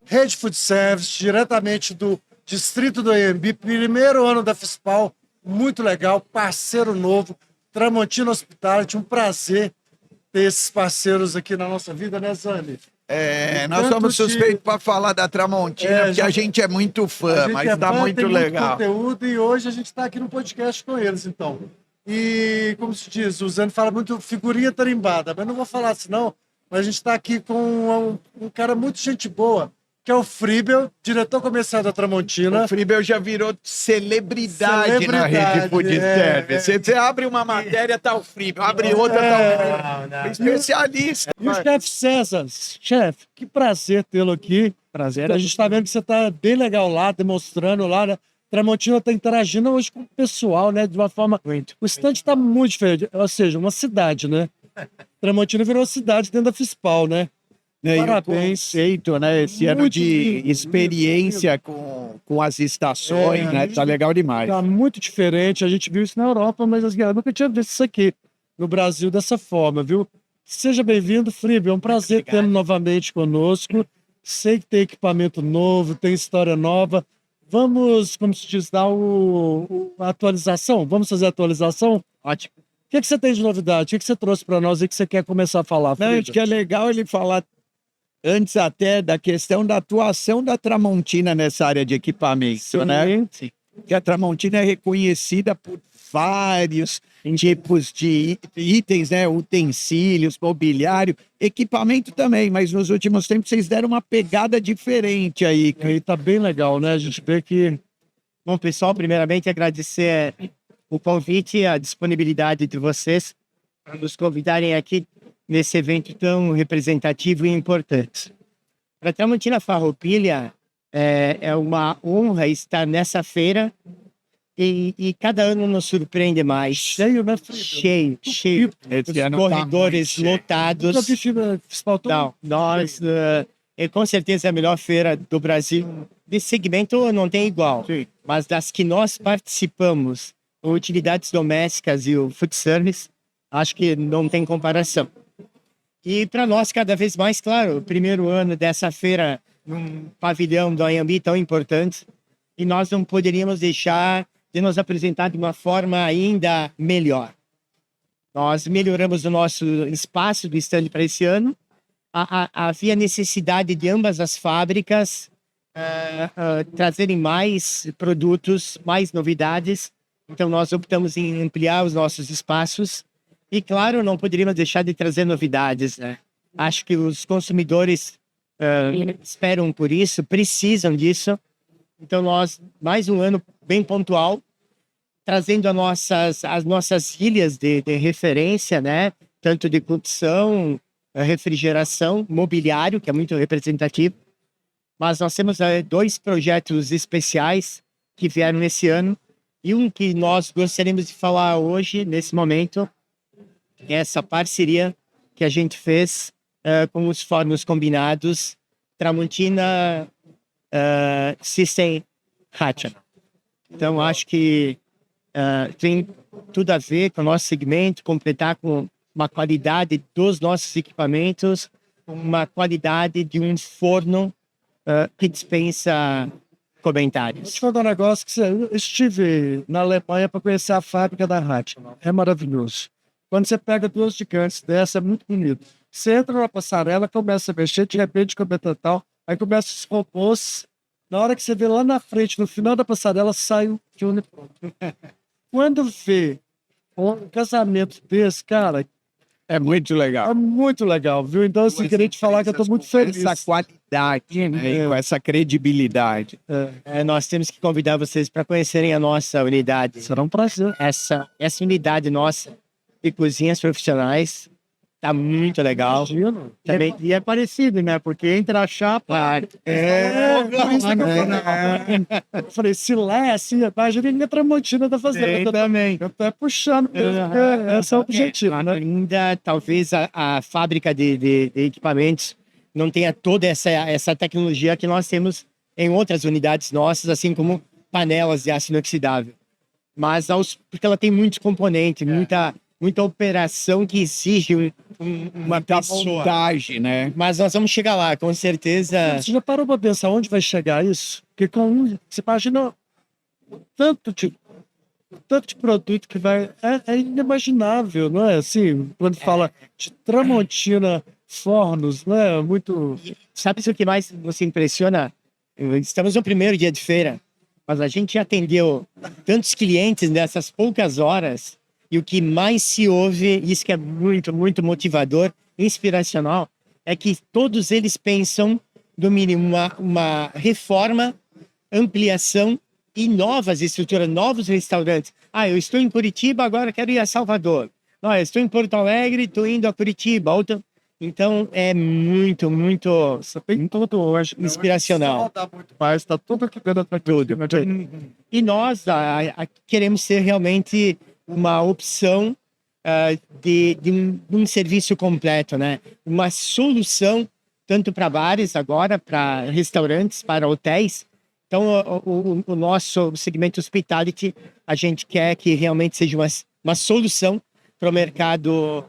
Rede Food Service, diretamente do distrito do Anhembi, primeiro ano da FISPAL, muito legal, parceiro novo, Tramontina Hospitality, um prazer ter esses parceiros aqui na nossa vida, né, Zani? Nós somos suspeitos para falar da Tramontina, porque a gente é muito fã, mas tá muito legal. Tem muito conteúdo e hoje a gente está aqui no podcast com eles, então. E, como se diz, o Zani fala muito figurinha tarimbada, mas não vou falar assim, não. Mas a gente está aqui com um cara muito gente boa, que é o Fribel, diretor comercial da Tramontina. O Fribel já virou celebridade na Rede Food Service. Você abre uma matéria, tá o Fribel. Abre outra, tá o Fribel. Especialista. E o chefe César. Chefe, que prazer tê-lo aqui. Prazer. A gente está vendo que você está bem legal lá, demonstrando lá, né? Tramontina está interagindo hoje com o pessoal, né? De uma forma... O stand está muito diferente. Ou seja, uma cidade, né? Tramontina virou cidade dentro da FISPAL, né? Parabéns. Conceito, né? Esse ano de experiência com as estações, né? Tá legal demais. Tá muito diferente. A gente viu isso na Europa, mas eu nunca tinha visto isso aqui no Brasil dessa forma, viu? Seja bem-vindo, Fribel. É um prazer tê-lo novamente conosco. Sei que tem equipamento novo, tem história nova. Vamos, como se diz, dar a atualização? Vamos fazer a atualização? Ótimo. O que você tem de novidade? O que você trouxe para nós e que você quer começar a falar, Fribel? Acho que é legal ele falar antes até da questão da atuação da Tramontina nessa área de equipamento, né? Sim. Que a Tramontina é reconhecida por vários tipos de itens, né? Utensílios, mobiliário, equipamento também, mas nos últimos tempos vocês deram uma pegada diferente aí. Aí tá bem legal, né? A gente vê que... Bom, pessoal, primeiramente agradecer o convite e a disponibilidade de vocês para nos convidarem aqui nesse evento tão representativo e importante. Para a Tramontina Farroupilha, é uma honra estar nessa feira e cada ano nos surpreende mais. Cheio, né, Fribel? Cheio. Os corredores lotados. Não, nós... com certeza é a melhor feira do Brasil. Desse segmento não tem igual. Sim. Mas das que nós participamos, utilidades domésticas e o food service, acho que não tem comparação. E para nós, cada vez mais, claro, o primeiro ano dessa feira, num pavilhão do Anhembi tão importante, e nós não poderíamos deixar de nos apresentar de uma forma ainda melhor. Nós melhoramos o nosso espaço do stand para esse ano. Havia necessidade de ambas as fábricas trazerem mais produtos, mais novidades. Então, nós optamos em ampliar os nossos espaços. E, claro, não poderíamos deixar de trazer novidades, né? Acho que os consumidores esperam por isso, precisam disso. Então, nós, mais um ano bem pontual, trazendo as nossas ilhas de referência, né? Tanto de produção, refrigeração, mobiliário, que é muito representativo. Mas nós temos 2 projetos especiais que vieram esse ano. E um que nós gostaríamos de falar hoje, nesse momento, é essa parceria que a gente fez com os fórmulas combinados Tramontina System Hatcher. Então, acho que tem tudo a ver com o nosso segmento, completar com uma qualidade dos nossos equipamentos, uma qualidade de um forno que dispensa comentários. Vou te contar um negócio que eu estive na Alemanha para conhecer a fábrica da Hatch. É maravilhoso. Quando você pega 2 gigantes dessa, é muito bonito. Você entra na passarela, começa a mexer, de repente começa tal, aí começa os robôs. Na hora que você vê lá na frente, no final da passarela, sai o Juni pronto. Quando vê um casamento desse, cara... É muito legal. É muito legal, viu? Então, assim, queria te falar que eu estou muito feliz. Essa qualidade, né? Com essa credibilidade. Nós temos que convidar vocês para conhecerem a nossa unidade. Será um prazer. Essa unidade nossa de cozinhas profissionais tá muito legal. Imagino. Também, E é parecido, né? Porque entra a chapa... Eu falei, se lá é assim, imagina a Tramontina tá fazendo. Eu também. Eu tô puxando, esse é o objetivo, né? Ainda, talvez, a fábrica de equipamentos não tenha toda essa tecnologia que nós temos em outras unidades nossas, assim como panelas de aço inoxidável. Mas porque ela tem muitos componentes, muita muita operação que exige uma pessoa. Montagem, né? Mas nós vamos chegar lá, com certeza. Você já parou para pensar onde vai chegar isso? Porque você imagina o tanto de produto que vai... É inimaginável, não é? Assim, quando fala de Tramontina, fornos, não é? Muito... Sabe o que mais nos impressiona? Estamos no primeiro dia de feira, mas a gente já atendeu tantos clientes nessas poucas horas, e o que mais se ouve, isso que é muito, muito motivador, inspiracional, é que todos eles pensam, no mínimo, uma reforma, ampliação e novas estruturas, novos restaurantes. Eu estou em Curitiba, agora quero ir a Salvador. Eu estou em Porto Alegre, estou indo a Curitiba. Então, é muito, muito inspiracional. Está tudo aqui dentro para tudo. E nós queremos ser realmente uma opção de um serviço completo, né? Uma solução tanto para bares agora, para restaurantes, para hotéis. Então, o nosso segmento hospitality, a gente quer que realmente seja uma solução para o mercado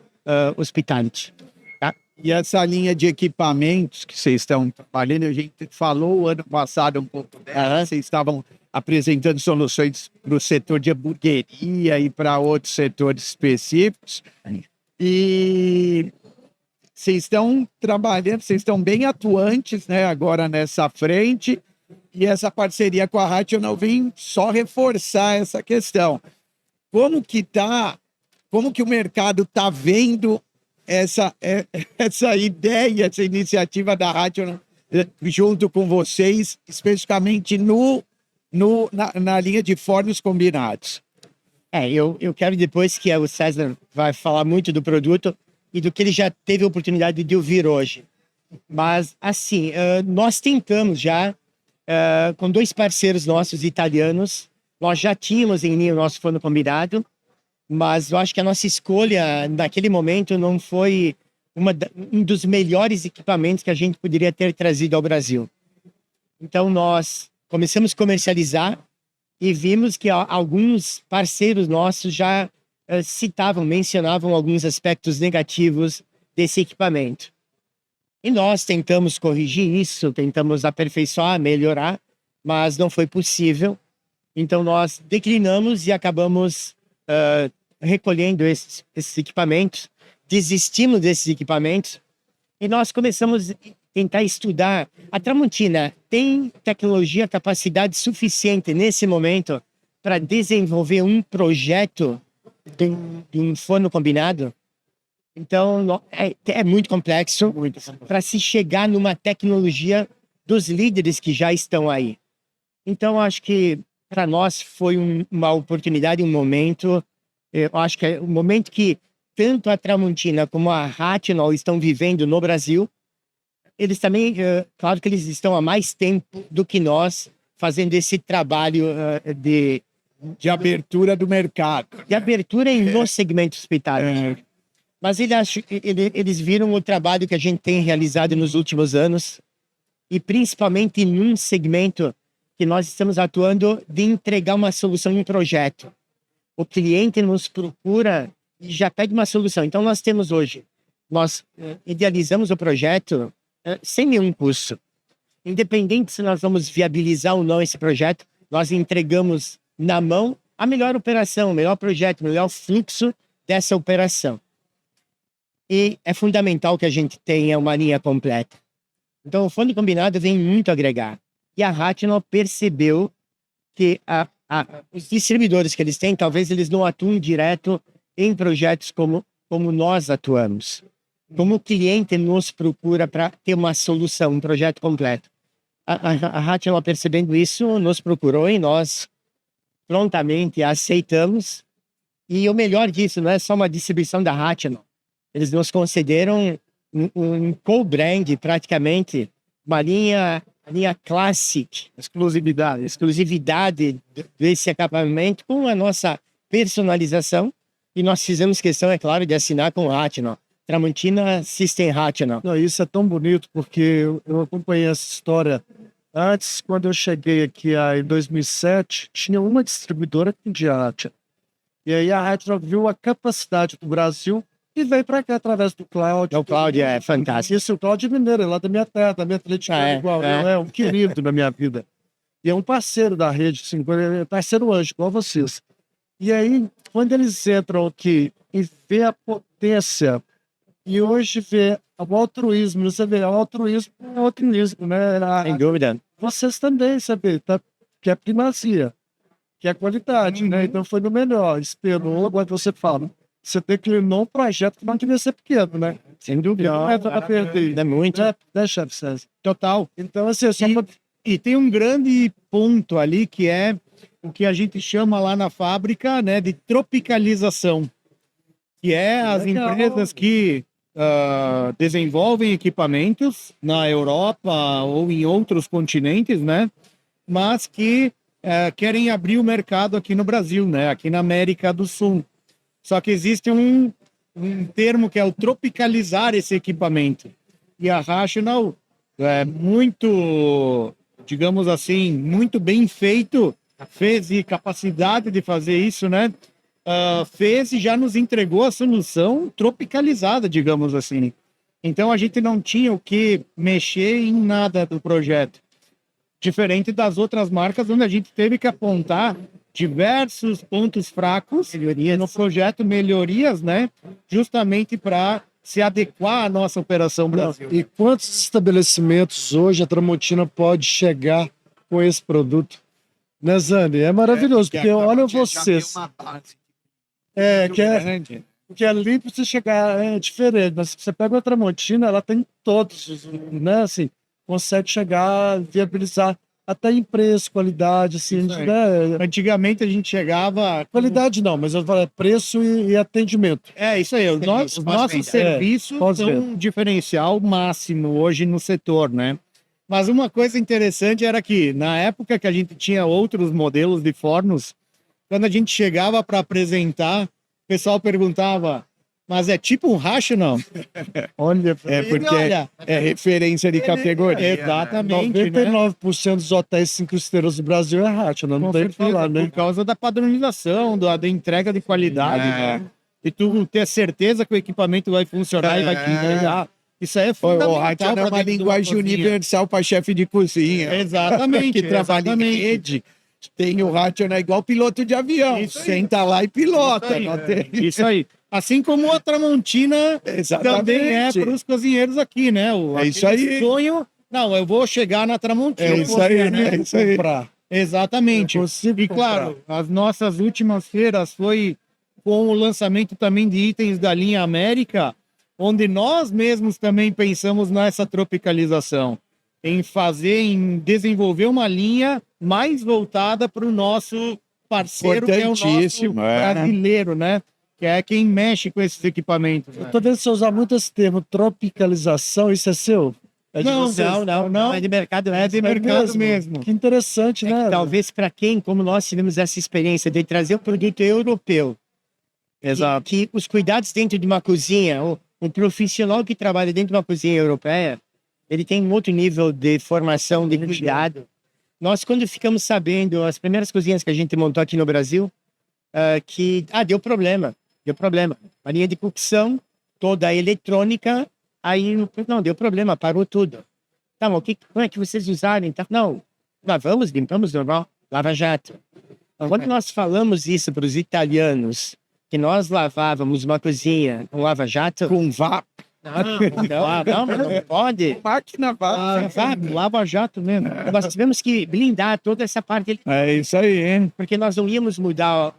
hospitality. Tá? E essa linha de equipamentos que vocês estão trabalhando, a gente falou ano passado um pouco dela, vocês estavam apresentando soluções para o setor de hamburgueria e para outros setores específicos. E vocês estão trabalhando, vocês estão bem atuantes, né, agora nessa frente, e essa parceria com a Rational vem só reforçar essa questão. Como que o mercado está vendo essa ideia, essa iniciativa da Rational junto com vocês, especificamente na linha de fornos combinados? Eu quero depois que o César vai falar muito do produto e do que ele já teve a oportunidade de ouvir hoje. Mas, assim, nós tentamos já, com 2 parceiros nossos italianos, nós já tínhamos em linha o nosso forno combinado, mas eu acho que a nossa escolha naquele momento não foi um dos melhores equipamentos que a gente poderia ter trazido ao Brasil. Então, nós começamos a comercializar e vimos que alguns parceiros nossos já mencionavam alguns aspectos negativos desse equipamento. E nós tentamos corrigir isso, tentamos aperfeiçoar, melhorar, mas não foi possível. Então, nós declinamos e acabamos recolhendo esses equipamentos, desistimos desses equipamentos e nós começamos a tentar estudar. A Tramontina tem tecnologia, capacidade suficiente nesse momento para desenvolver um projeto de um forno combinado? Então, é muito complexo para se chegar numa tecnologia dos líderes que já estão aí. Então, acho que para nós foi uma oportunidade, um momento. Eu acho que é um momento que tanto a Tramontina como a Rational estão vivendo no Brasil. Eles também, claro que eles estão há mais tempo do que nós fazendo esse trabalho de abertura do mercado. De abertura no segmento hospitalar. Mas eles viram o trabalho que a gente tem realizado nos últimos anos e principalmente num segmento que nós estamos atuando de entregar uma solução em projeto. O cliente nos procura e já pede uma solução. Então, nós temos hoje, nós idealizamos o projeto sem nenhum custo. Independente se nós vamos viabilizar ou não esse projeto, nós entregamos na mão a melhor operação, o melhor projeto, o melhor fluxo dessa operação. E é fundamental que a gente tenha uma linha completa. Então, o forno combinado vem muito agregar. E a Rational percebeu que os distribuidores que eles têm, talvez eles não atuem direto em projetos como nós atuamos. Como o cliente nos procura para ter uma solução, um projeto completo. A Rational, percebendo isso, nos procurou e nós prontamente aceitamos. E o melhor disso, não é só uma distribuição da Rational. Eles nos concederam um co-brand, praticamente, uma linha Classic, exclusividade desse acabamento com a nossa personalização. E nós fizemos questão, é claro, de assinar com a Rational. Tramontina System Rational. Não, isso é tão bonito porque eu acompanhei essa história antes. Quando eu cheguei aqui em 2007, tinha uma distribuidora que vendia Rational. E aí a Ratchnell viu a capacidade do Brasil e veio para cá através do Cláudio. O Cláudio é fantástico. Isso, o Cláudio Mineiro, lá da minha terra, da minha atleticana, igual. É um querido na minha vida. E é um parceiro da rede, assim, parceiro anjo, igual vocês. E aí, quando eles entram aqui e vê a potência, e hoje vê o altruísmo, você vê, o altruísmo é altruísmo, né? Sem dúvida. Vocês também, sabe, tá, que é primazia, que é qualidade, né? Então foi no melhor, esperou, agora você fala. Você declinou um projeto que não devia ser pequeno, né? Sem dúvida. Não é para perder. É muito. Né, chefe César? Total. Então, assim, só pra... E tem um grande ponto ali que é o que a gente chama lá na fábrica, né, de tropicalização, que é as empresas que desenvolvem equipamentos na Europa ou em outros continentes, né, mas que querem abrir o mercado aqui no Brasil, né, aqui na América do Sul. Só que existe um termo que é o tropicalizar esse equipamento. E a Rational é muito, digamos assim, muito bem feito, fez e capacidade de fazer isso, né? Fez e já nos entregou a solução tropicalizada, digamos assim. Então a gente não tinha o que mexer em nada do projeto. Diferente das outras marcas, onde a gente teve que apontar diversos pontos fracos no projeto, melhorias, né? Justamente para se adequar à nossa operação Brasil. E quantos estabelecimentos hoje a Tramontina pode chegar com esse produto? Né, Zane? É maravilhoso, porque olha vocês. Que ali para você chegar é diferente, mas se você pega a Tramontina, ela tem todos, né? Assim, consegue chegar, viabilizar até em preço, qualidade, assim, né? Antigamente a gente chegava... Qualidade não, mas eu falo preço e atendimento. Isso aí, os nossos serviços são um diferencial máximo hoje no setor, né? Mas uma coisa interessante era que, na época que a gente tinha outros modelos de fornos, quando a gente chegava para apresentar, o pessoal perguntava, mas é tipo um Rational? Olha, porque é referência de categoria. Exatamente. 99% dos hotéis 5 estrelas do Brasil é Rational, não tem o que falar, né? Por causa da padronização, da entrega de qualidade, né? E tu ter certeza que o equipamento vai funcionar e vai te entregar. Isso aí é fundamental. O Rational é uma linguagem universal para chefe de cozinha. Exatamente. Que trabalha em rede. Tem o Rational igual piloto de avião. Senta lá e pilota. Isso aí. Assim como a Tramontina também é para os cozinheiros aqui, né? Isso aí. Sonho, não, eu vou chegar na Tramontina. Isso aí, né? Isso aí. Exatamente. E claro, as nossas últimas feiras foi com o lançamento também de itens da linha América, onde nós mesmos também pensamos nessa tropicalização, em desenvolver uma linha mais voltada para o nosso parceiro, que é o nosso brasileiro, né? Que é quem mexe com esses equipamentos. Eu tô vendo você usar muito esse termo, tropicalização, isso é seu? É de vocês? Não, é de mercado. É de mercado mesmo. Que interessante, né? Que talvez para quem, como nós tivemos essa experiência de trazer o produto europeu, exato, que os cuidados dentro de uma cozinha, um profissional que trabalha dentro de uma cozinha europeia, ele tem um outro nível de formação, de cuidado. Nós, quando ficamos sabendo, as primeiras cozinhas que a gente montou aqui no Brasil, deu problema. A linha de cocção, toda a eletrônica, aí não, deu problema, parou tudo. Tá, mas como é que vocês usaram? Então, não, limpamos normal, lava-jato. Quando nós falamos isso para os italianos, que nós lavávamos uma cozinha com lava-jato... Com VAP. Não pode. Máquina VAP. Lava-jato mesmo. Nós tivemos que blindar toda essa parte. É isso aí, hein? Porque nós não íamos mudar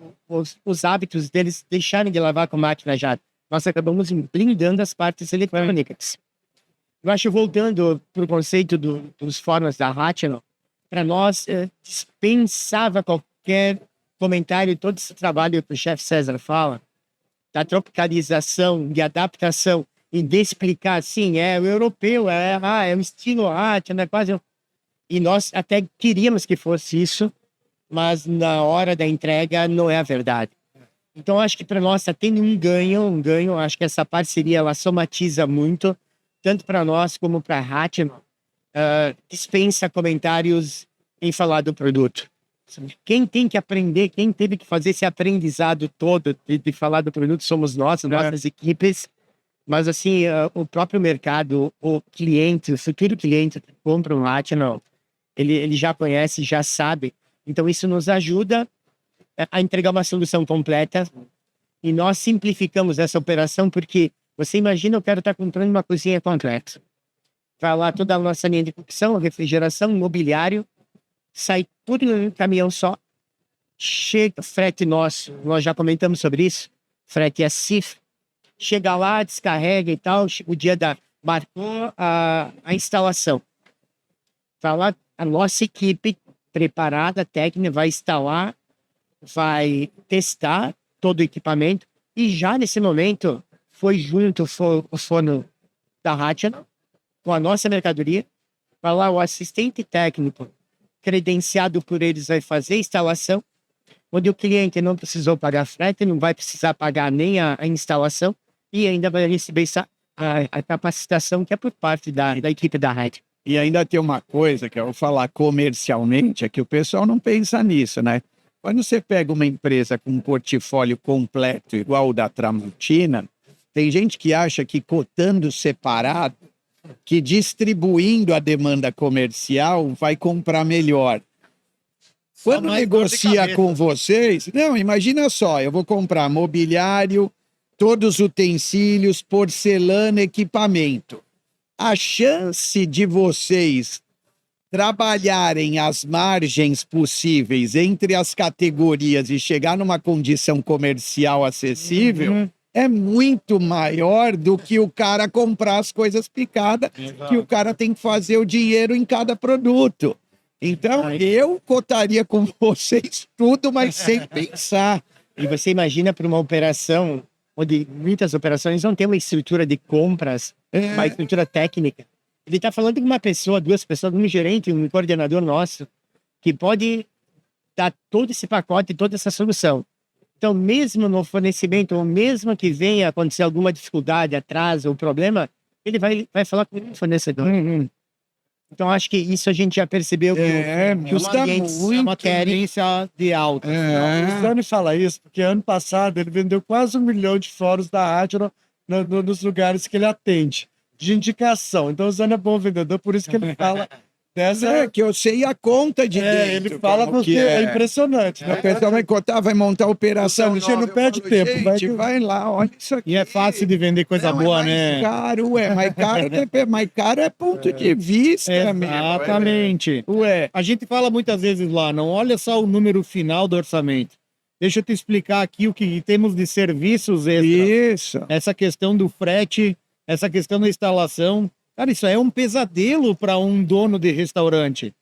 os hábitos deles deixarem de lavar com máquina jato. Nós acabamos blindando as partes eletrônicas. Eu acho, voltando para o conceito dos formas da Rational, para nós, dispensava qualquer comentário, todo esse trabalho que o chefe César fala, da tropicalização, de adaptação, e de explicar assim, o europeu, é o estilo Rational, quase... E nós até queríamos que fosse isso, mas na hora da entrega não é a verdade. Então, acho que para nós está tendo um ganho, acho que essa parceria, ela somatiza muito, tanto para nós como para a Rational, dispensa comentários em falar do produto. Quem tem que aprender, quem teve que fazer esse aprendizado todo de falar do produto somos nós, nossas equipes. Mas, assim, o próprio mercado, o cliente, o futuro cliente que compra um Rational, ele já conhece, já sabe. Então, isso nos ajuda a entregar uma solução completa. E nós simplificamos essa operação porque, você imagina, eu quero estar comprando uma cozinha completa. Vai lá toda a nossa linha de cocção, refrigeração, mobiliário, sai tudo em um caminhão só. Chega, frete nosso, nós já comentamos sobre isso, frete é CIF. Chega lá, descarrega e tal, o dia da... marcou a instalação. Tá lá, a nossa equipe preparada, técnica, vai instalar, vai testar todo o equipamento e já nesse momento foi junto o forno da Rational com a nossa mercadoria. Vai lá, o assistente técnico credenciado por eles vai fazer a instalação, onde o cliente não precisou pagar frete, não vai precisar pagar nem a instalação e ainda vai receber a capacitação que é por parte da equipe da Rational. E ainda tem uma coisa que eu vou falar comercialmente, é que o pessoal não pensa nisso, né? Quando você pega uma empresa com um portfólio completo igual o da Tramontina, tem gente que acha que cotando separado, que distribuindo a demanda comercial vai comprar melhor. Quando negocia com vocês, não, imagina só, eu vou comprar mobiliário, todos os utensílios, porcelana, equipamento. A chance de vocês trabalharem as margens possíveis entre as categorias e chegar numa condição comercial acessível é muito maior do que o cara comprar as coisas picadas, que o cara tem que fazer o dinheiro em cada produto. Então, eu cotaria com vocês tudo, mas sem pensar. E você imagina para uma operação, onde muitas operações não têm uma estrutura de compras, uma estrutura técnica. Ele está falando de uma pessoa, duas pessoas, um gerente, um coordenador nosso, que pode dar todo esse pacote, toda essa solução. Então, mesmo no fornecimento, ou mesmo que venha acontecer alguma dificuldade, atraso ou problema, ele vai falar com o fornecedor. Então, acho que isso a gente já percebeu que os clientes uma tendência de alta. O Zani fala isso porque ano passado ele vendeu quase 1 milhão de fóruns da Rational nos lugares que ele atende, de indicação. Então o Zani é bom vendedor, por isso que ele fala dessa... que eu sei a conta de dentro. Ele fala porque é impressionante. O pessoal vai contar, vai montar a operação. Você não perde tempo. Vai lá, olha isso aqui. E é fácil de vender coisa boa, né? Mais caro é ponto de vista. Exatamente. A gente fala muitas vezes lá, não olha só o número final do orçamento. Deixa eu te explicar aqui o que temos de serviços extras. Isso. Essa questão do frete, essa questão da instalação. Cara, isso é um pesadelo para um dono de restaurante.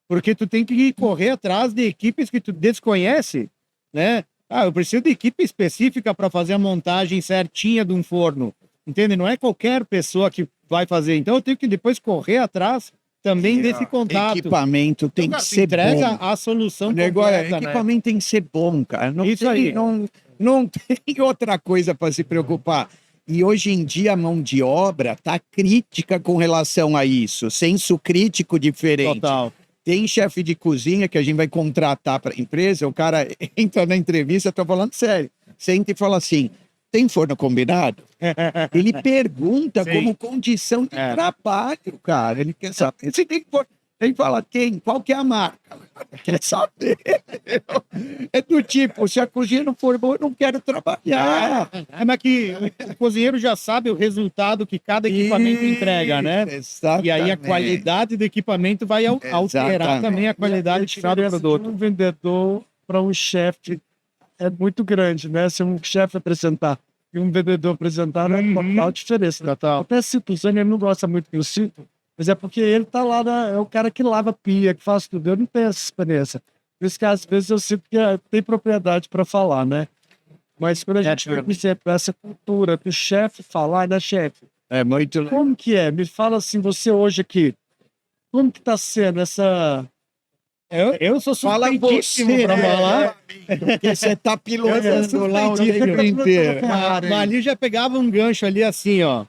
Porque tu tem que correr atrás de equipes que tu desconhece, né? Eu preciso de equipe específica para fazer a montagem certinha de um forno. Entende? Não é qualquer pessoa que vai fazer. Então eu tenho que depois correr atrás também desse contato. Equipamento tem que ser entrega bom. A solução completa, equipamento tem que ser bom, cara. Não tem outra coisa para se preocupar. E hoje em dia a mão de obra está crítica com relação a isso. Senso crítico diferente. Total. Tem chefe de cozinha que a gente vai contratar para a empresa, o cara entra na entrevista, estou falando sério, senta e fala assim, tem forno combinado? Ele pergunta como condição de trabalho, cara. Ele quer saber se tem forno. Ele fala, tem, qual que é a marca? Quer saber? É do tipo, se a cozinha não for boa, eu não quero trabalhar. Mas que o cozinheiro já sabe o resultado que cada equipamento entrega, né? Exatamente. E aí a qualidade do equipamento vai alterar também a qualidade de cada produto. Um vendedor para um chefe é muito grande, né? Se um chefe apresentar e um vendedor apresentar, é uma total diferença. Até cito, o Zani não gosta muito que eu cito, mas é porque ele tá lá, é o cara que lava pia, que faz tudo. Eu não tenho essa experiência. Por isso que às vezes eu sinto que tem propriedade para falar, né? Mas quando a gente tem essa cultura do chefe falar, né, chefe? É muito... Como que é? Me fala assim, você hoje aqui, como que tá sendo essa... Eu sou suspeitíssimo para falar. Porque você tá pilotando lá o tempo inteiro. Mas ali já pegava um gancho ali assim, ó.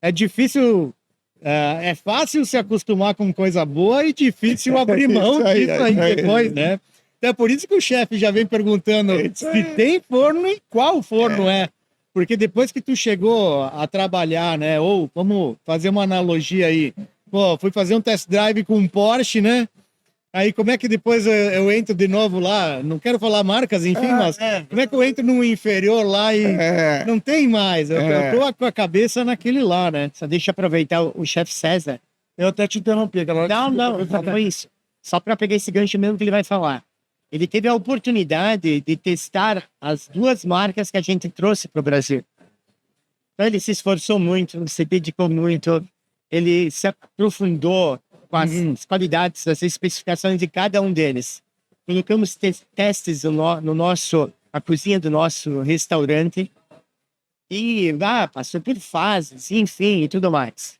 É difícil... É fácil se acostumar com coisa boa e difícil abrir mão disso aí depois, né? É por isso que o chefe já vem perguntando se tem forno e qual forno é. Porque depois que tu chegou a trabalhar, né? Ou vamos fazer uma analogia aí. Pô, fui fazer um test drive com um Porsche, né? Aí como é que depois eu entro de novo lá? Não quero falar marcas, enfim, mas como é que eu entro num inferior lá e não tem mais? Eu tô com a cabeça naquele lá, né? Só deixa eu aproveitar o chefe César. Eu até te interrompi. Não, foi isso. Só para pegar esse gancho mesmo que ele vai falar. Ele teve a oportunidade de testar as duas marcas que a gente trouxe para o Brasil. Então ele se esforçou muito, se dedicou muito, ele se aprofundou com as qualidades, as especificações de cada um deles. Colocamos testes no nosso, a cozinha do nosso restaurante e passou por fases, enfim, e tudo mais.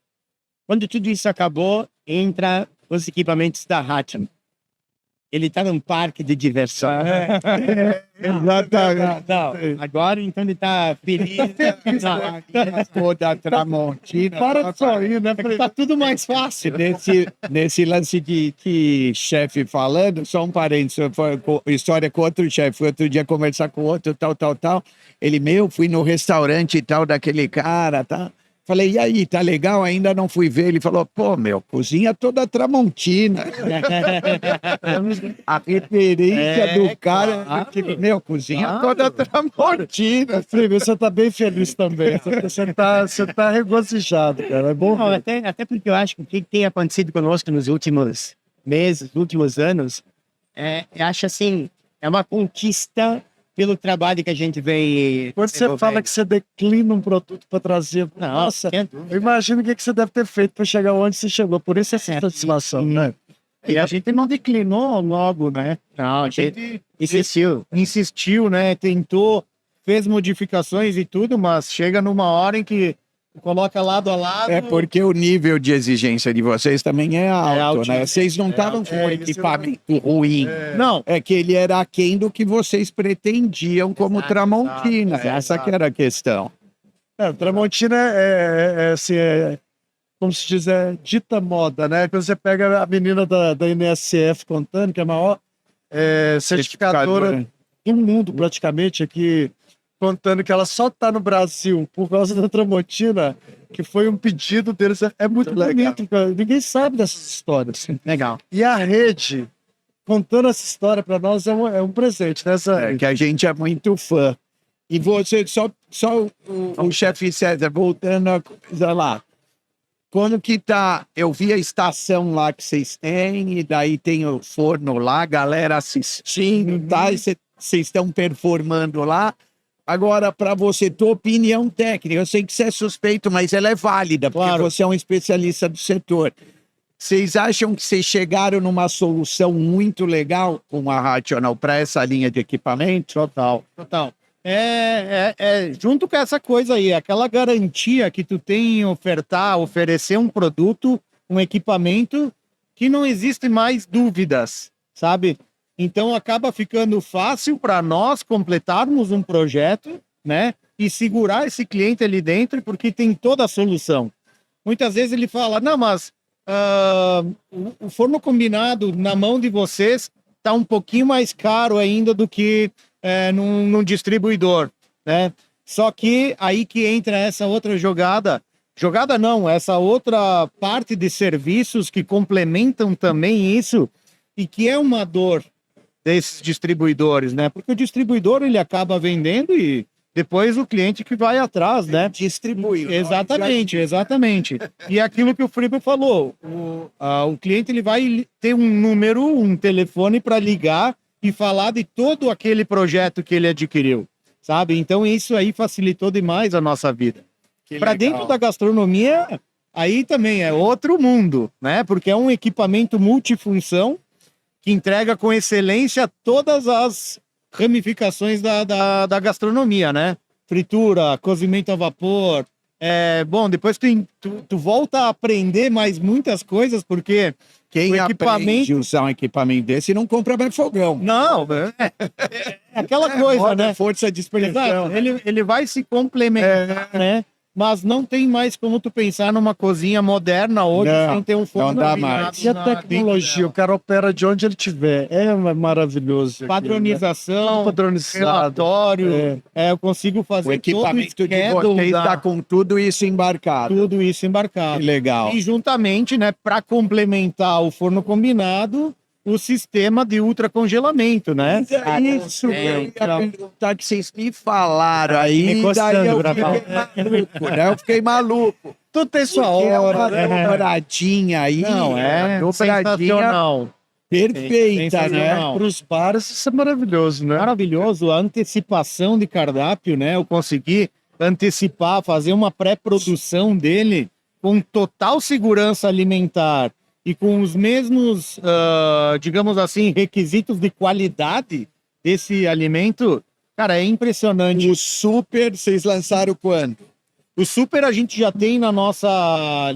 Quando tudo isso acabou, entra os equipamentos da Hatcham. Ele está num parque de diversão. Exatamente. Não, agora então ele está feliz. Toda a Tramontina. Para de sorrir, né? Tá tudo mais fácil. Nesse lance de chefe falando, só um parênteses, foi história com outro chefe, fui outro dia conversar com outro, tal. Ele, fui no restaurante e tal, daquele cara, tá? Falei, e aí, tá legal? Ainda não fui ver. Ele falou, pô, cozinha toda Tramontina. A referência do cara, cozinha toda Tramontina. Felipe, você tá bem feliz também. Você tá regozijado, cara. É bom. Não, até porque eu acho que o que tem acontecido conosco nos últimos meses, nos últimos anos, eu acho assim, é uma conquista pelo trabalho que a gente vem. Quando você fala que você declina um produto para trazer. Nossa, eu imagino o que você deve ter feito para chegar onde você chegou. Por isso essa satisfação, né? E a gente não declinou logo, né? Não, a gente insistiu, né? Tentou, fez modificações e tudo, mas chega numa hora em que coloca lado a lado. É porque o nível de exigência de vocês também é alto, né? Vocês não estavam com um equipamento ruim. Não. É que ele era aquém do que vocês pretendiam como Tramontina. Essa que era a questão. Tramontina assim, como se diz, dita moda, né? Quando você pega a menina da NSF contando, que é a maior certificadora do mundo, praticamente, aqui, contando que ela só está no Brasil por causa da Tramontina, que foi um pedido deles. É muito bonito, cara. Ninguém sabe dessas histórias. Legal. E a rede, contando essa história para nós, é um presente, né? Que a gente é muito fã. E você, só o chefe César, voltando a coisa lá. Quando que tá, eu vi a estação lá que vocês têm, e daí tem o forno lá, galera assistindo, tá? E vocês estão performando lá. Agora, para você, tua opinião técnica, eu sei que você é suspeito, mas ela é válida, porque você é um especialista do setor. Vocês acham que vocês chegaram numa solução muito legal com a Rational para essa linha de equipamento? Total. Junto com essa coisa aí, aquela garantia que tu tem em oferecer um produto, um equipamento que não existe mais dúvidas, sabe? Então acaba ficando fácil para nós completarmos um projeto, né? E segurar esse cliente ali dentro, porque tem toda a solução. Muitas vezes ele fala, não, mas o forno combinado na mão de vocês está um pouquinho mais caro ainda do que num distribuidor, né? Só que aí que entra essa outra essa outra parte de serviços que complementam também isso e que é uma dor desses distribuidores, né? Porque o distribuidor ele acaba vendendo e depois o cliente que vai atrás, né? Distribuir. Exatamente. E aquilo que o Fribo falou, o cliente ele vai ter um número, um telefone para ligar e falar de todo aquele projeto que ele adquiriu, sabe? Então isso aí facilitou demais a nossa vida. Para dentro da gastronomia, aí também é outro mundo, né? Porque é um equipamento multifunção que entrega com excelência todas as ramificações da gastronomia, né? Fritura, cozimento a vapor. Bom, depois tu volta a aprender mais muitas coisas, porque quem aprende a usar um equipamento desse não compra mais fogão. Não, aquela coisa, né? Força de expressão. Ele vai se complementar, né? mas não tem mais como tu pensar numa cozinha moderna hoje Não, sem ter um forno. não dá combinado mais. E a na- tecnologia, o cara opera de onde ele estiver. É maravilhoso. Padronização, Padronizado. relatório, eu consigo fazer O equipamento todo o de schedule vocês da- está com tudo isso embarcado. tudo isso embarcado. Que legal. E juntamente, né, para complementar o forno combinado, o sistema de ultracongelamento, né? Isso, eu ia perguntar que vocês me falaram aí, me daí coçando eu pra fiquei maluco, né? Eu fiquei maluco. Tudo tem sua Porque é hora. uma dobradinha aí, Não, é dobradinha sensacional. perfeita, né? Sensacional. Para os bares, isso é maravilhoso, né? Maravilhoso a antecipação de cardápio, né? Eu consegui antecipar, fazer uma pré-produção dele com total segurança alimentar e com os mesmos, digamos assim, requisitos de qualidade desse alimento. Cara, é impressionante. O super, vocês lançaram quando? O super a gente já tem na nossa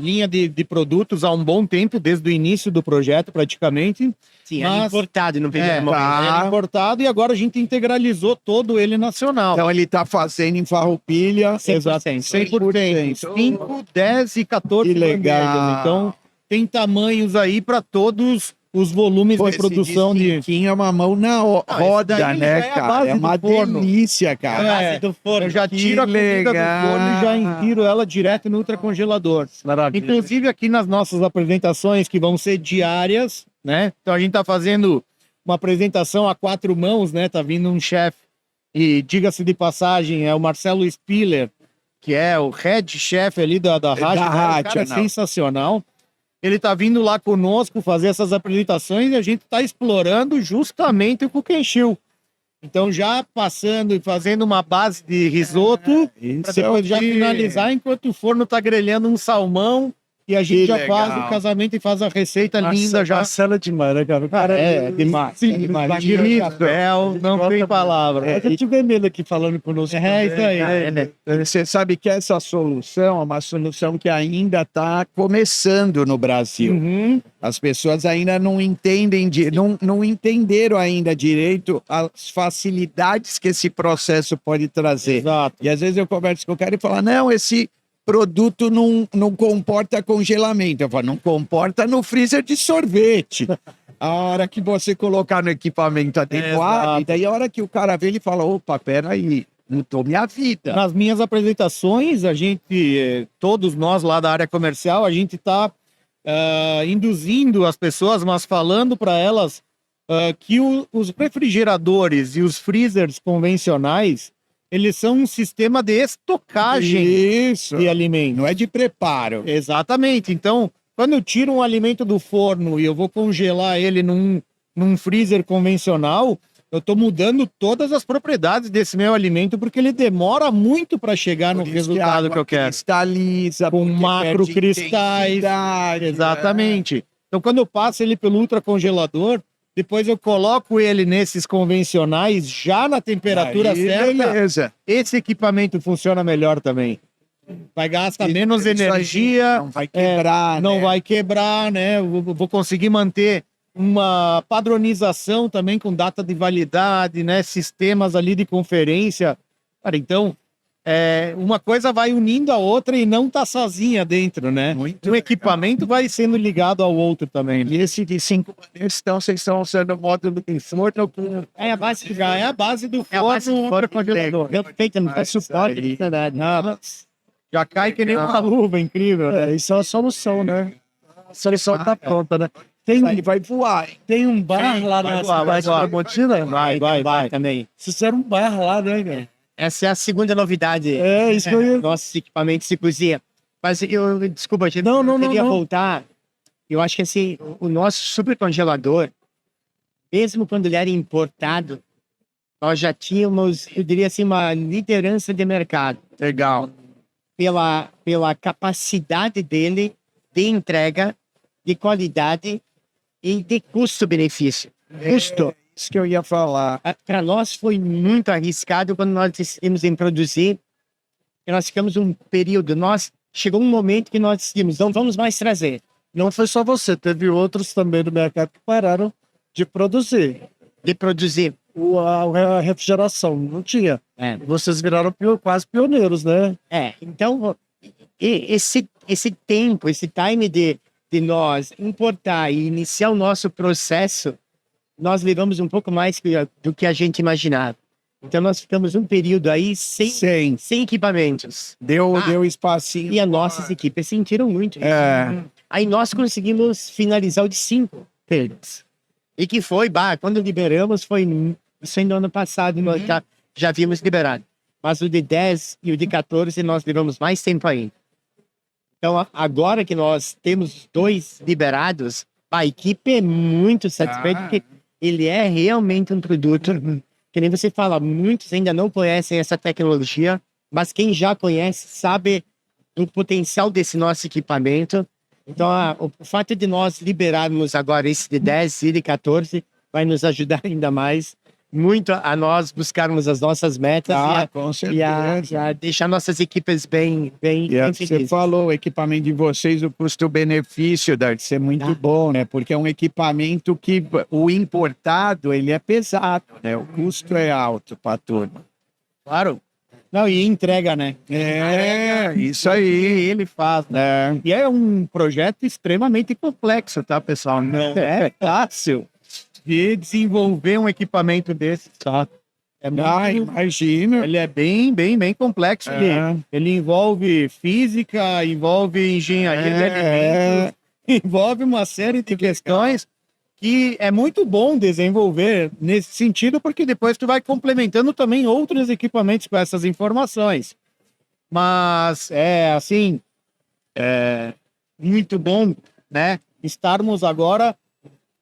linha de produtos há um bom tempo, desde o início do projeto praticamente. Sim, Mas- é importado no primeiro momento. Era importado e agora a gente integralizou todo ele nacional. Então ele tá fazendo em Farroupilha. 100%. 100%. 5, 10 e 14 Que legal. bandejas. Então, tem tamanhos aí para todos os volumes Pô, de produção esse de... disquinho é uma mão na roda, daí né, já é a cara? base É uma do forno. delícia, cara. base do forno. Eu já Que tiro a comida do legal. forno e já infiro ela direto no ultracongelador. Maravilha. Inclusive aqui nas nossas apresentações, que vão ser diárias, né? Então a gente tá fazendo uma apresentação a 4 mãos, né? Tá vindo um chefe, e diga-se de passagem, é o Marcelo Spiller, que é o head chef ali da rádio. Da né? O rádio, cara é não. sensacional. Ele tá vindo lá conosco fazer essas apresentações e a gente tá explorando justamente o Cook and Chill. Então já passando e fazendo uma base de risoto, para Isso é depois o já que- finalizar enquanto o forno tá grelhando um salmão e a gente Que já legal. faz o casamento e faz a receita linda já. Marcelo é demais, né, cara? O cara É demais. Sim, É demais. Magnífico. Chapéu, não tem palavra. A gente vê ele aqui falando conosco. É isso aí. Você sabe que essa solução é uma solução que ainda está começando no Brasil. Uhum. As pessoas ainda não entendem, não entenderam ainda direito as facilidades que esse processo pode trazer. Exato. E às vezes eu converso com o cara e falo, não, esse produto não comporta congelamento. Eu falo, não comporta no freezer de sorvete. A hora que você colocar no equipamento adequado, Exato. e daí a hora que o cara vê, ele fala, opa, peraí, mudou minha vida. Nas minhas apresentações, a gente, todos nós lá da área comercial, a gente está induzindo as pessoas, mas falando para elas que os refrigeradores e os freezers convencionais, eles são um sistema de estocagem Isso. de alimentos. Não é de preparo. Exatamente. Então, quando eu tiro um alimento do forno e eu vou congelar ele num freezer convencional, eu estou mudando todas as propriedades desse meu alimento porque ele demora muito para chegar no Por isso resultado a que eu água quero. cristaliza, Com porque macrocristais. perde intensidade, Exatamente. Então, quando eu passo ele pelo ultracongelador, depois eu coloco ele nesses convencionais já na temperatura Aí, certa, beleza. esse equipamento funciona melhor também. Vai gastar menos Isso aí energia, não vai quebrar, não né? vai quebrar, né? Eu vou conseguir manter uma padronização também com data de validade, né? Sistemas ali de conferência. Cara, então, uma coisa vai unindo a outra e não tá sozinha dentro, né? Muito Um equipamento vai sendo ligado ao outro também. E esse de 5 maneiras, então vocês estão usando o módulo de forno com... É a base do Já é a base do É a base do forno forno congelador. Perfeito, não faz suporte. aí. Verdade. Já cai que nem uma luva, incrível. Isso é a solução, né? A solução tá pronta, né? Tem, Ele vai voar, hein? tem um bar lá na voar, vai cidade voar. Tramontina. Vai. Também. Fizeram um bar lá, né, cara? Essa é a segunda novidade. É, isso que eu ia... Nossos equipamentos de cozinha. Mas desculpa, gente, Não, eu queria não. voltar. Eu acho que assim, o nosso supercongelador, mesmo quando ele era importado, nós já tínhamos, eu diria assim, uma liderança de mercado. Legal. Pela capacidade dele de entrega, de qualidade e de custo-benefício. Custo. Isso que eu ia falar. Para nós foi muito arriscado quando nós decidimos em produzir. E nós ficamos um período, chegou um momento que nós decidimos, não vamos mais trazer. Não foi só você, teve outros também do mercado que pararam de produzir. De produzir. A refrigeração não tinha. É. Vocês viraram quase pioneiros, né? Então E esse tempo, esse time de nós importar e iniciar o nosso processo, nós levamos um pouco mais do que a gente imaginava. Então, nós ficamos um período aí sem equipamentos. Deu espacinho. E as nossas equipes sentiram muito isso. Aí nós conseguimos finalizar o de 5 deles. E que foi, quando liberamos, foi no ano passado, nós já havíamos liberado. Mas o de 10 e o de 14 nós levamos mais tempo ainda. Então, agora que nós temos 2 liberados, a equipe é muito satisfeita, porque ele é realmente um produto, que nem você fala, muitos ainda não conhecem essa tecnologia, mas quem já conhece sabe do potencial desse nosso equipamento. Então, o fato de nós liberarmos agora esse de 10 e de 14 vai nos ajudar ainda mais muito a nós buscarmos as nossas metas Com certeza. e a deixar nossas equipes bem Você felizes. falou, o equipamento de vocês, o custo-benefício deve ser muito bom, né? Porque é um equipamento que o importado, ele é pesado, né? O custo é alto para a turma. Claro. Não, e entrega, né? Isso aí. Ele faz, né? E é um projeto extremamente complexo, tá, pessoal? Não é fácil de desenvolver um equipamento desse, tá? Imagina. Ele é bem complexo. Ele envolve física, envolve engenharia de alimentos, envolve uma série de questões que é muito bom desenvolver nesse sentido, porque depois tu vai complementando também outros equipamentos com essas informações. Mas muito bom, né? Estarmos agora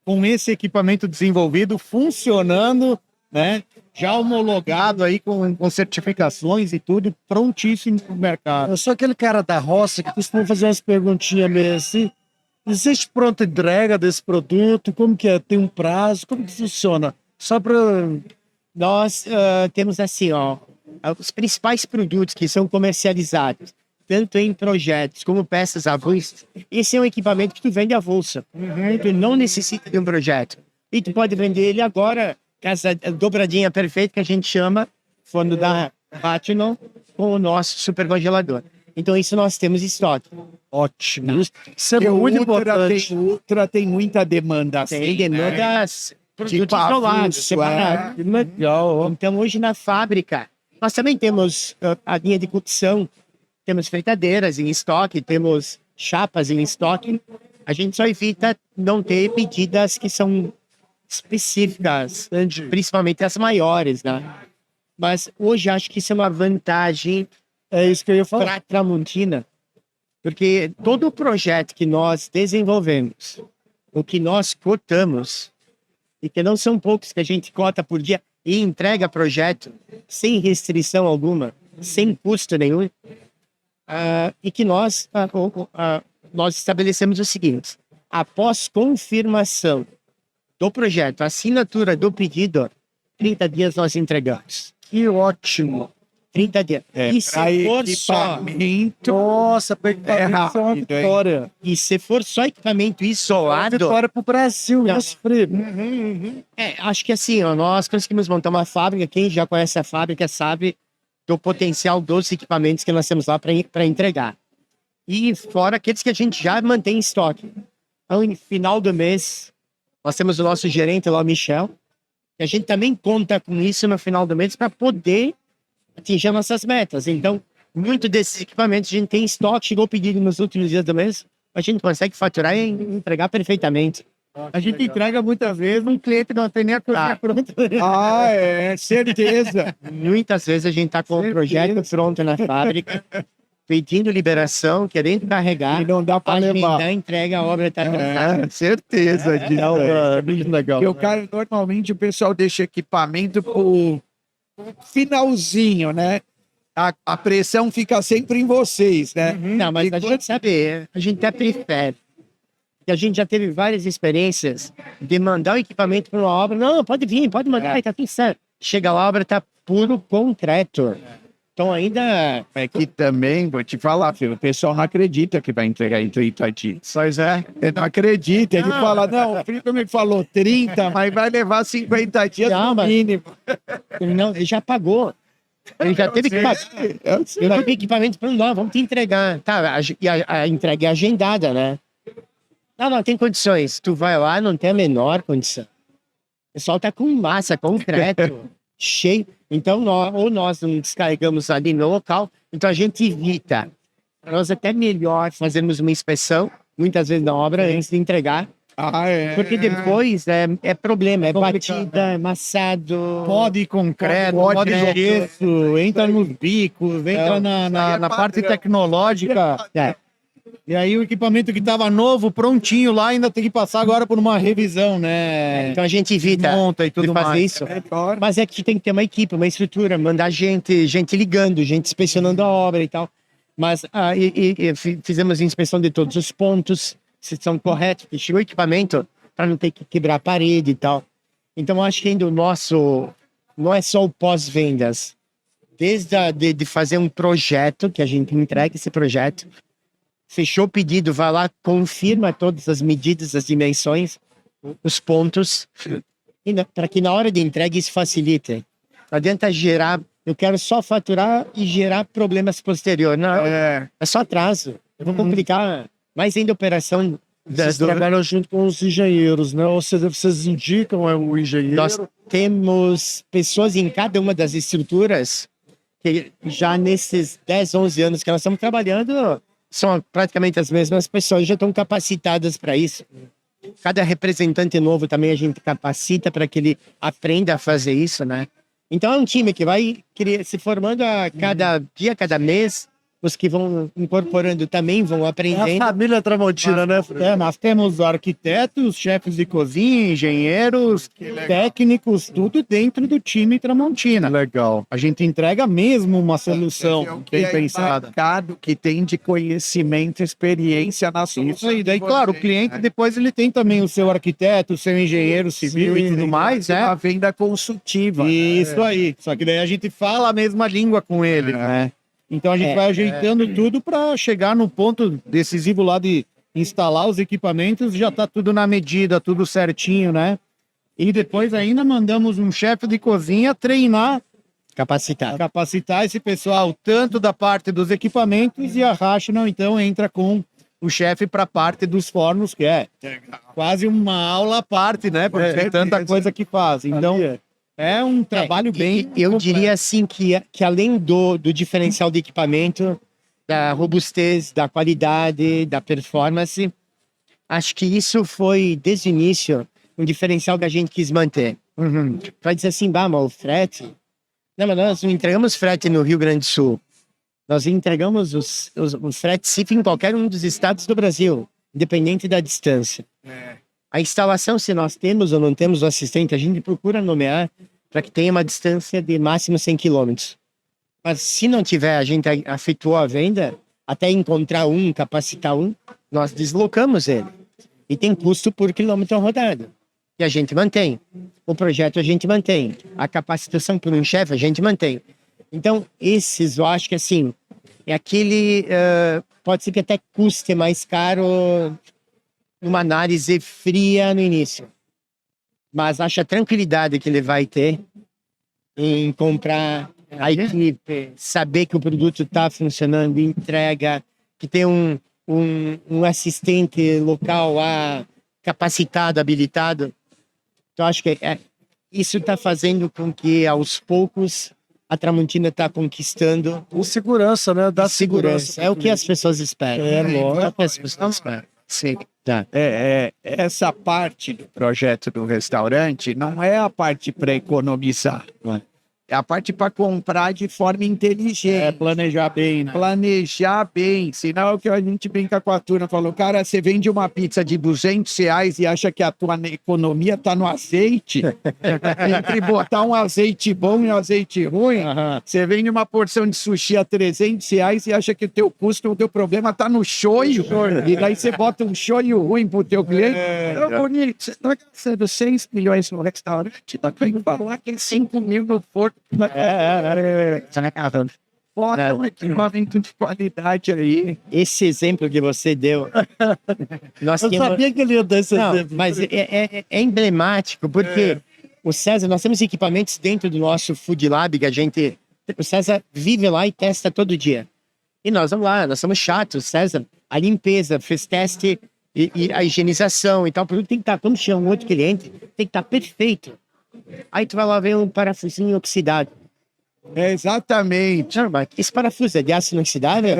com esse equipamento desenvolvido, funcionando, né? Já homologado aí com certificações e tudo, prontíssimo para o mercado. Eu sou aquele cara da roça que costuma fazer umas perguntinhas meio assim. Existe pronta entrega desse produto? Como que é? Tem um prazo? Como que funciona? Só para... Nós temos assim, os principais produtos que são comercializados, tanto em projetos como peças avulsas, esse é um equipamento que tu vende avulsa. Tu não necessita de um projeto. E tu pode vender ele agora, com essa dobradinha perfeita que a gente chama, forno da Rational, com o nosso supercongelador. Então, isso nós temos em estoque. Ótimo. Isso é muito importante. Ultra tem muita demanda. Tem demandas produtos isolados, separados. Legal. Então, hoje na fábrica, nós também temos a linha de cocção, temos fritadeiras em estoque, temos chapas em estoque. A gente só evita não ter medidas que são específicas, principalmente as maiores, né? Mas hoje acho que isso é uma vantagem para a Tramontina, porque todo o projeto que nós desenvolvemos, o que nós cotamos, e que não são poucos que a gente cota por dia e entrega projeto sem restrição alguma, sem custo nenhum, e que nós estabelecemos o seguinte: após confirmação do projeto, assinatura do pedido, 30 dias nós entregamos. Que ótimo. 30 dias. E se for só... Nossa, equipamento é uma vitória. E se for só equipamento isolado... Vitória para o Brasil, acho que assim, nós conseguimos montar uma fábrica. Quem já conhece a fábrica sabe do potencial dos equipamentos que nós temos lá para entregar. E fora aqueles que a gente já mantém em estoque. Então, no final do mês, nós temos o nosso gerente lá, o Michel, e a gente também conta com isso no final do mês para poder atingir nossas metas. Então, muito desses equipamentos a gente tem em estoque, chegou o pedido nos últimos dias do mês, a gente consegue faturar e entregar perfeitamente. A gente entrega muitas vezes, um cliente não tem nem a coisa pronta. Certeza. Muitas vezes a gente está com o projeto pronto na fábrica, pedindo liberação, querendo carregar, e não dá para levar. A entrega, a obra está Certeza disso. Muito legal. Porque o cara, normalmente, o pessoal deixa equipamento pro finalzinho, né? A pressão fica sempre em vocês, né? Não, mas a gente sabe, a gente até prefere. A gente já teve várias experiências de mandar o equipamento para uma obra. Não, pode vir, pode mandar, tá tudo certo. Chega lá, a obra tá puro concreto. Então ainda... É que também, vou te falar, filho, o pessoal não acredita que vai entregar em 30 dias. Pois é. Ele não acredita, ele fala, não, o Felipe me falou 30, mas vai levar 50 dias no mínimo. Não, ele já pagou. Ele já teve eu tive equipamento para nós, vamos te entregar. Tá, a entrega é agendada, né? Não, tem condições. Tu vai lá, não tem a menor condição. O pessoal tá com massa, concreto, cheio. Então, nós não descarregamos ali no local, então a gente evita. Para nós é até melhor fazermos uma inspeção, muitas vezes na obra, antes de entregar. Porque depois é problema, é batida, é amassado. Pode concreto, pode gesso, entra nos bicos, entra na parte tecnológica. E aí o equipamento que estava novo, prontinho lá, ainda tem que passar agora por uma revisão, né? Então a gente evita monta e tudo de fazer mais. isso. Mas é que tem que ter uma equipe, uma estrutura, mandar gente ligando, gente inspecionando a obra e tal. Mas fizemos a inspeção de todos os pontos, se são corretos, porque chegou o equipamento para não ter que quebrar a parede e tal. Então eu acho que ainda o nosso não é só o pós-vendas. Desde de fazer um projeto, que a gente entrega esse projeto, fechou o pedido, vai lá, confirma todas as medidas, as dimensões, os pontos, para que na hora de entrega isso facilite. Não adianta gerar, eu quero só faturar e gerar problemas posteriores. Não, é só atraso. Eu vou complicar mais ainda a operação. Vocês trabalham junto com os engenheiros, né? Ou seja, vocês indicam o engenheiro? Nós temos pessoas em cada uma das estruturas que já nesses 10, 11 anos que nós estamos trabalhando, são praticamente as mesmas pessoas, já estão capacitadas para isso. Cada representante novo também a gente capacita para que ele aprenda a fazer isso, né? Então é um time que vai se formando a cada dia, cada mês. Os que vão incorporando também vão aprendendo. É a família Tramontina, né? Nós temos arquitetos, chefes de cozinha, engenheiros, técnicos, tudo dentro do time Tramontina. Legal. A gente entrega mesmo uma solução bem pensada. Que tem de conhecimento, experiência na solução. Isso aí, daí claro, o cliente depois ele tem também o seu arquiteto, o seu engenheiro civil e tudo mais, né? A venda consultiva. Isso aí, só que daí a gente fala a mesma língua com ele, né? Então a gente vai ajeitando tudo para chegar no ponto decisivo lá de instalar os equipamentos, já tá tudo na medida, tudo certinho, né? E depois ainda mandamos um chefe de cozinha treinar, capacitar esse pessoal, tanto da parte dos equipamentos, e a Rational então entra com o chefe para a parte dos fornos, que é quase uma aula à parte, né? Porque tem tanta coisa que faz. Então é um trabalho bem... Eu diria assim que além do diferencial do equipamento, da robustez, da qualidade, da performance, acho que isso foi, desde o início, um diferencial que a gente quis manter. Vai dizer assim, mas o frete... Não, mas nós não entregamos frete no Rio Grande do Sul. Nós entregamos os fretes CIF em qualquer um dos estados do Brasil, independente da distância. A instalação, se nós temos ou não temos o assistente, a gente procura nomear para que tenha uma distância de máximo 100 km. Mas se não tiver, a gente efetuou a venda, até encontrar capacitar nós deslocamos ele. E tem custo por quilômetro rodado. E a gente mantém. O projeto a gente mantém. A capacitação por um chefe a gente mantém. Então, esses, eu acho que assim, é aquele... pode ser que até custe mais caro numa análise fria no início. Mas acho a tranquilidade que ele vai ter em comprar a equipe, saber que o produto está funcionando, entrega, que tem um assistente local lá, capacitado, habilitado. Então, acho que isso está fazendo com que, aos poucos, a Tramontina está conquistando... O segurança, né? Da segurança. É o que as pessoas esperam. Lógico. É o que as pessoas esperam. Sim. Tá. Essa parte do projeto do restaurante não é a parte para economizar. É a parte para comprar de forma inteligente. Planejar bem, né? Planejar bem. Senão é o que a gente brinca com a turma. Falou, cara, você vende uma pizza de R$200 e acha que a tua economia tá no azeite. Entre botar um azeite bom e um azeite ruim, você vende uma porção de sushi a R$300 e acha que o teu custo, o teu problema tá no shoyu. E daí você bota um shoyu ruim pro teu cliente. Bonito, você tá gastando 6 milhões no restaurante, tá querendo falar que é 5 mil no forno. Bota um equipamento de qualidade aí. Esse exemplo que você deu. Eu sabia que ele ia dar esse exemplo. Mas é emblemático, porque o César, nós temos equipamentos dentro do nosso Food Lab que a gente O César vive lá e testa todo dia. E nós vamos lá, nós somos chatos, César. A limpeza, fez teste e a higienização e tal. O produto tem que estar, quando chega um outro cliente, tem que estar perfeito. Aí tu vai lá ver um parafusinho oxidado. Exatamente. Não, mas esse parafuso é de aço inoxidável?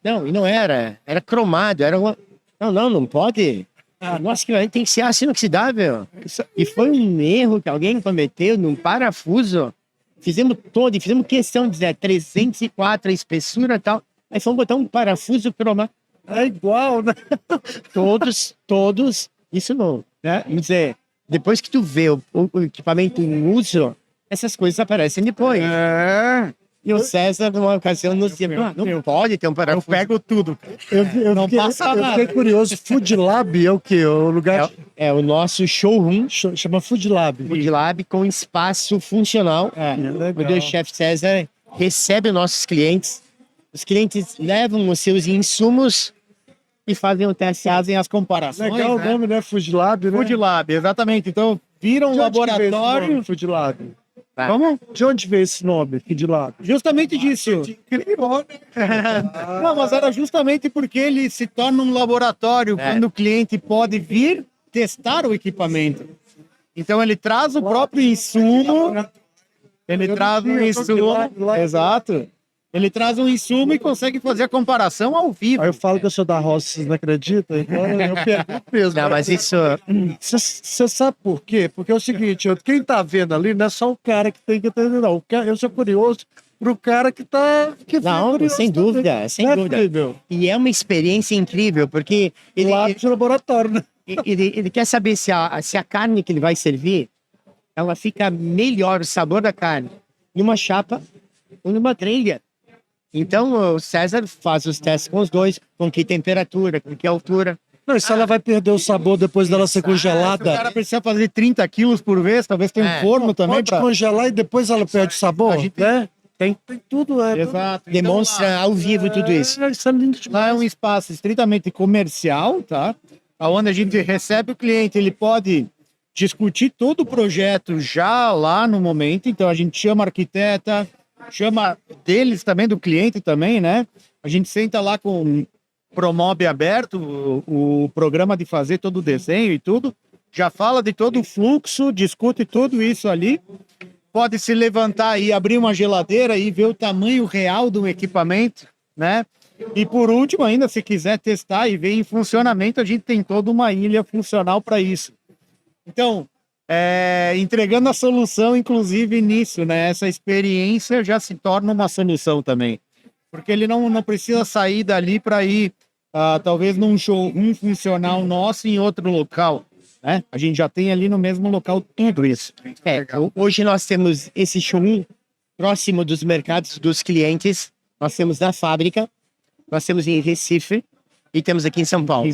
Não, e não era. Era cromado, era uma... Não pode. Nossa, que tem que ser aço inoxidável. E foi um erro que alguém cometeu num parafuso. Fizemos questão de dizer 304 a espessura e tal. Aí fomos botar um parafuso cromado. É igual, né? Todos, isso não, né? Vamos dizer, depois que tu vê o equipamento em uso, essas coisas aparecem depois. E o César, numa ocasião, nos dizia, não pode ter um parafuso. Eu pego tudo. Não passa nada. Eu fiquei curioso, Food Lab é o quê? O lugar... É o nosso showroom. Chama Food Lab. Food Lab com espaço funcional. Onde o chefe César recebe os nossos clientes. Os clientes levam os seus insumos e fazem o teste. Fazem as comparações. Legal o nome, né? Food Lab, né? Food Lab, exatamente. Então, vira um laboratório. Food Lab. Como? De onde veio esse nome, Food Lab? Justamente disso. Não, mas era justamente porque ele se torna um laboratório quando o cliente pode vir testar o equipamento. Então ele traz o próprio insumo. Ele traz um insumo. Exato. Ele traz um insumo e consegue fazer a comparação ao vivo. Aí eu falo que eu sou da roça, vocês não acreditam? Então eu pergunto mesmo. Não, mas isso... Você sabe por quê? Porque é o seguinte, quem tá vendo ali não é só o cara que tem que entender, não. Eu sou curioso pro cara que tá... Não, sem dúvida, sem dúvida. E é uma experiência incrível, porque... Lá de laboratório, né? Ele quer saber se a carne que ele vai servir, ela fica melhor, o sabor da carne, numa chapa ou numa grelha. Então, o César faz os testes com os dois, com que temperatura, com que altura. Não, e se ela vai perder o sabor depois dela ser congelada... O cara precisa fazer 30 quilos por vez, talvez tenha um forno também. Pode congelar e depois ela perde o sabor, né? Tem tudo, Exato. Demonstra ao vivo tudo isso. Isso é lindo demais. Lá é um espaço estritamente comercial, tá? Onde a gente recebe o cliente, ele pode discutir todo o projeto já lá no momento. Então, a gente chama a arquiteta, chama deles também, do cliente também, né? A gente senta lá com Promob aberto, o programa de fazer todo o desenho e tudo. Já fala de todo o fluxo, discute tudo isso ali. Pode se levantar e abrir uma geladeira e ver o tamanho real do equipamento, né? E por último, ainda, se quiser testar e ver em funcionamento, a gente tem toda uma ilha funcional para isso. Então, entregando a solução, inclusive nisso, né? Essa experiência já se torna uma solução também. Porque ele não precisa sair dali para ir, talvez, num showroom funcional nosso em outro local. Né? A gente já tem ali no mesmo local tudo isso. Hoje nós temos esse showroom próximo dos mercados dos clientes. Nós temos na fábrica, nós temos em Recife e temos aqui em São Paulo.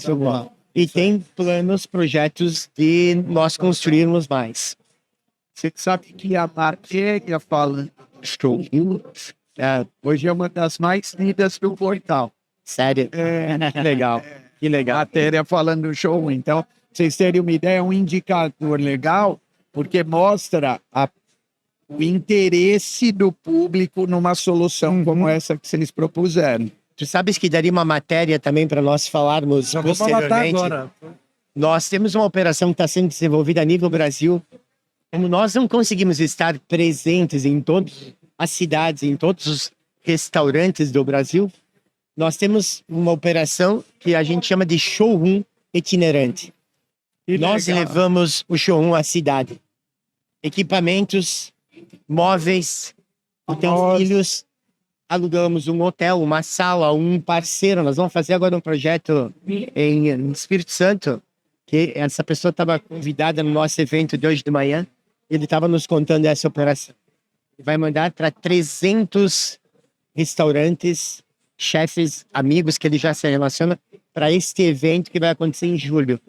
E tem planos, projetos de nós construirmos mais. Você sabe que a matéria fala showroom hoje é uma das mais lidas do portal. Sério? Que legal. Que legal. Matéria falando do showroom. Então, vocês terem uma ideia, é um indicador legal, porque mostra o interesse do público numa solução como essa que vocês propuseram. Tu sabes que daria uma matéria também para nós falarmos posteriormente. Agora. Nós temos uma operação que está sendo desenvolvida a nível Brasil. Como nós não conseguimos estar presentes em todas as cidades, em todos os restaurantes do Brasil, nós temos uma operação que a gente chama de showroom itinerante. Nós levamos o showroom à cidade. Equipamentos, móveis, utensílios, alugamos um hotel, uma sala, um parceiro. Nós vamos fazer agora um projeto em Espírito Santo, que essa pessoa estava convidada no nosso evento de hoje de manhã. Ele estava nos contando essa operação. Vai mandar para 300 restaurantes, chefes, amigos que ele já se relaciona para este evento que vai acontecer em julho.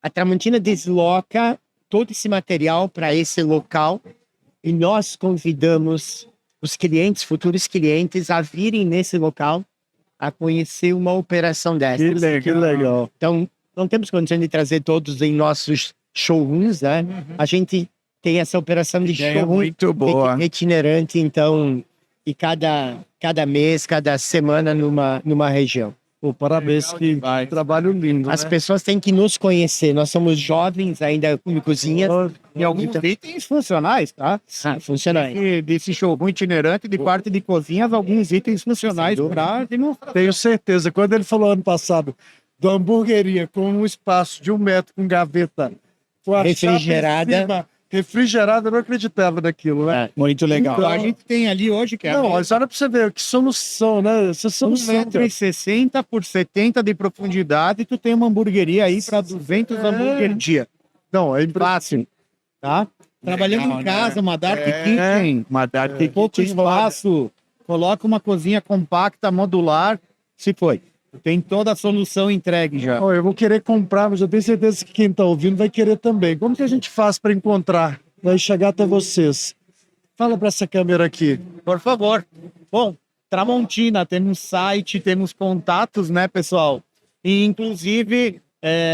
A Tramontina desloca todo esse material para esse local e nós convidamos os clientes, futuros clientes, a virem nesse local a conhecer uma operação dessa. Que legal. Então, não temos condições de trazer todos em nossos showrooms, né? A gente tem essa operação de Ideia showroom muito boa. itinerante, então, e cada mês, cada semana numa região. Pô, parabéns, que trabalho lindo, As né? pessoas têm que nos conhecer. Nós somos jovens ainda com cozinhas. E alguns itens funcionais, tá? Funcionais. E desse showroom itinerante de parte de cozinhas, alguns itens funcionais para demonstrar. Tenho certeza. Quando ele falou ano passado da hamburgueria com um espaço de 1 metro com gaveta, com a Refrigerada. chapa em cima, refrigerada, eu não acreditava naquilo, né? Muito legal. Então, a gente tem ali hoje, que é Não, mas olha pra você ver, que solução, né? Essa solução. 1,60 m por 70 de profundidade, tu tem uma hamburgueria aí para 200 hambúrguer dia. Não, é Fácil, tá? Trabalhando Legal, em casa, né? uma dark kitchen, Uma Dark pouco espaço, coloca uma cozinha compacta, modular, se foi. Tem toda a solução entregue já. Ó, eu vou querer comprar, mas eu tenho certeza que quem tá ouvindo vai querer também. Como que a gente faz para encontrar? Vai chegar até vocês. Fala para essa câmera aqui. Por favor. Bom, Tramontina, temos site, temos contatos, né, pessoal? E, inclusive,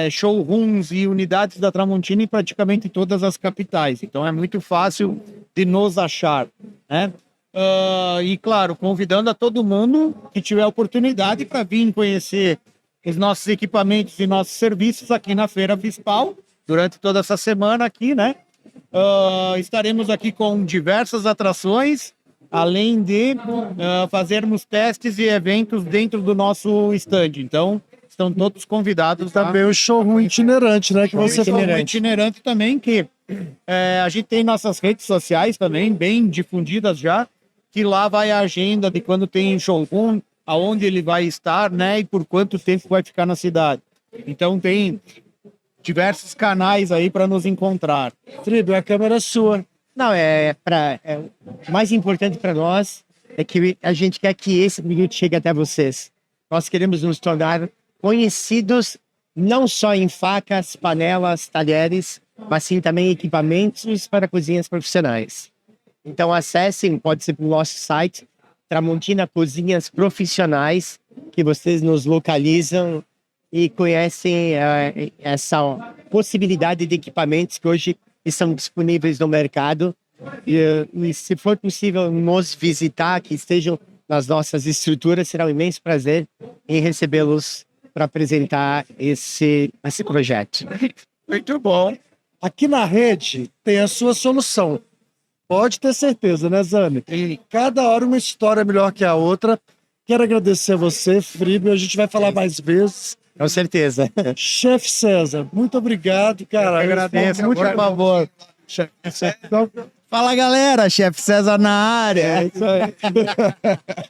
showrooms e unidades da Tramontina em praticamente todas as capitais. Então, é muito fácil de nos achar, né? E, claro, convidando a todo mundo que tiver oportunidade para vir conhecer os nossos equipamentos e nossos serviços aqui na Feira Fispal, durante toda essa semana aqui, né? Estaremos aqui com diversas atrações, além de fazermos testes e eventos dentro do nosso stand. Então, estão todos convidados. Também o showroom itinerante, né? Que você falou. Itinerante também, que a gente tem nossas redes sociais também, bem difundidas já, que lá vai a agenda de quando tem showroom, aonde ele vai estar, né? E por quanto tempo vai ficar na cidade. Então, tem diversos canais aí para nos encontrar. Fríbio, a câmera é sua. Não, o mais importante para nós é que a gente quer que esse minuto chegue até vocês. Nós queremos nos tornar conhecidos não só em facas, panelas, talheres, mas sim também equipamentos para cozinhas profissionais. Então acessem, pode ser pelo nosso site, Tramontina Cozinhas Profissionais, que vocês nos localizam e conhecem essa possibilidade de equipamentos que hoje estão disponíveis no mercado. E se for possível nos visitar, que estejam nas nossas estruturas, será um imenso prazer em recebê-los para apresentar esse projeto. Muito bom. Aqui na rede tem a sua solução. Pode ter certeza, né, Zane? Cada hora uma história melhor que a outra. Quero agradecer a você, Fríbio. A gente vai falar mais vezes. Com certeza. Chefe César, muito obrigado, cara. Eu agradeço, Muito por favor. Fala, galera, Chefe César na área. É isso aí.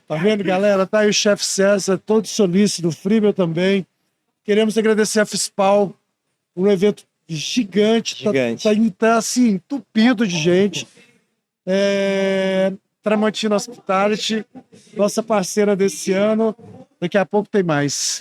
Tá vendo, galera? Tá aí o Chefe César, todo solícito, Fríbio também. Queremos agradecer a Fispal, um evento gigante. Gigante. Tá assim, entupido de gente. Tramontina Hospitality, nossa parceira desse ano. Daqui a pouco tem mais.